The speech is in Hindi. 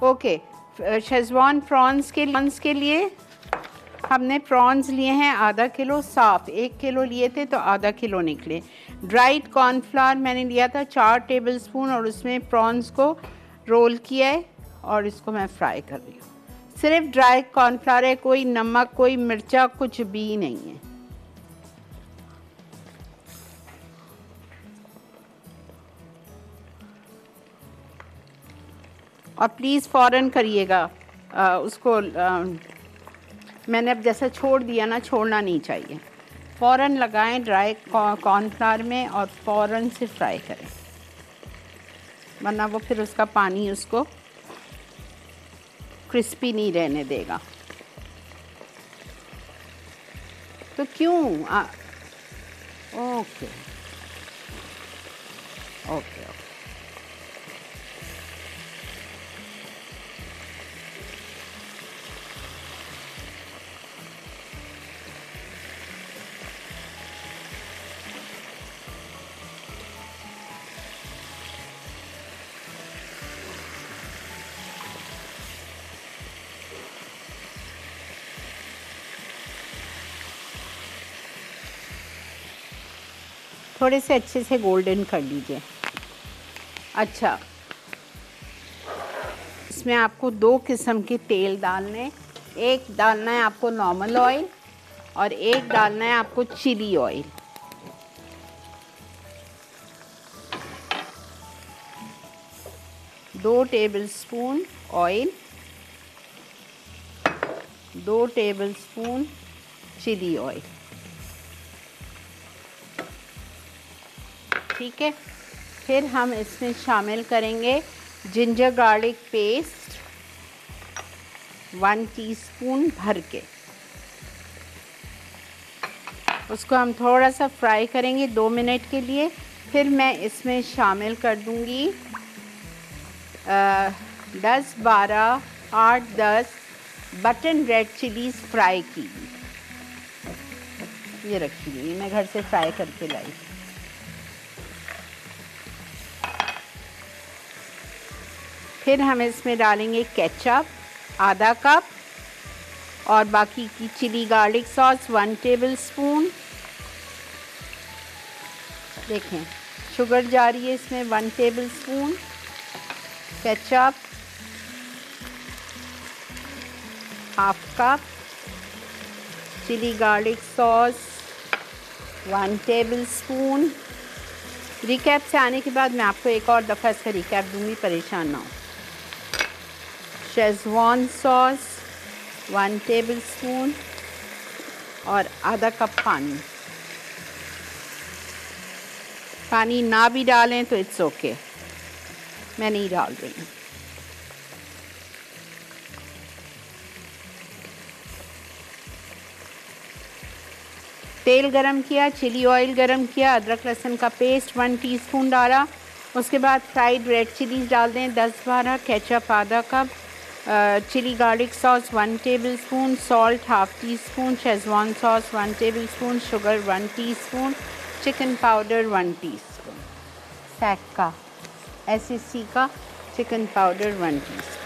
ओके, शेज़वान प्रॉन्स के लिए हमने प्रॉन्स लिए हैं आधा किलो साफ़, 1 किलो लिए थे तो आधा किलो निकले। ड्राइड कॉर्नफ्लावर मैंने लिया था 4 टेबलस्पून और उसमें प्रॉन्स को रोल किया है और इसको मैं फ्राई कर रही हूँ। सिर्फ ड्राई कॉर्नफ्लावर है, कोई नमक कोई मिर्चा कुछ भी नहीं है। और प्लीज़ फ़ौरन करिएगा उसको। मैंने अब जैसा छोड़ दिया ना, छोड़ना नहीं चाहिए। फ़ौरन लगाएं ड्राई कॉर्नफ्लावर में और फ़ौरन से फ्राई करें, वरना वो फिर उसका पानी उसको क्रिस्पी नहीं रहने देगा। तो क्यों ओके ओके। थोड़े से अच्छे से गोल्डन कर लीजिए। अच्छा, इसमें आपको 2 किस्म के तेल डालने, एक डालना है आपको नॉर्मल ऑयल और एक डालना है आपको चिली ऑयल। दो tablespoon oil, 2 tablespoon chilli oil, ठीक है। फिर हम इसमें शामिल करेंगे जिंजर गार्लिक पेस्ट 1 टीस्पून भर के। उसको हम थोड़ा सा फ्राई करेंगे 2 मिनट के लिए। फिर मैं इसमें शामिल कर दूंगी 8-10 बटन रेड चिलीज़ फ्राई की। ये रखी हुई मैं घर से फ्राई करके लाई। फिर हम इसमें डालेंगे केचप आधा कप और बाकी की चिली गार्लिक सॉस 1 टेबलस्पून। देखें शुगर जा रही है इसमें 1 tablespoon, ketchup half cup, chilli garlic sauce 1 tablespoon. Recap से आने के बाद मैं आपको एक और दफ़ा इसका रिकैप दूंगी, परेशान ना हो। शेज़वान सॉस 1 टेबलस्पून और आधा कप पानी। पानी ना भी डालें तो इट्स ओके, मैं नहीं डाल रही हूँ। तेल गरम किया, चिली ऑयल गरम किया, अदरक लहसुन का पेस्ट 1 टीस्पून डाला। उसके बाद फ्राइड रेड चिलीज़ डाल दें 10-12, केचप आधा कप, chilli garlic sauce 1 tablespoon, salt half teaspoon, Schezwan sauce 1 tablespoon, sugar 1 teaspoon, chicken powder 1 teaspoon, सैक का SSC का चिकन पाउडर 1 टीस्पून।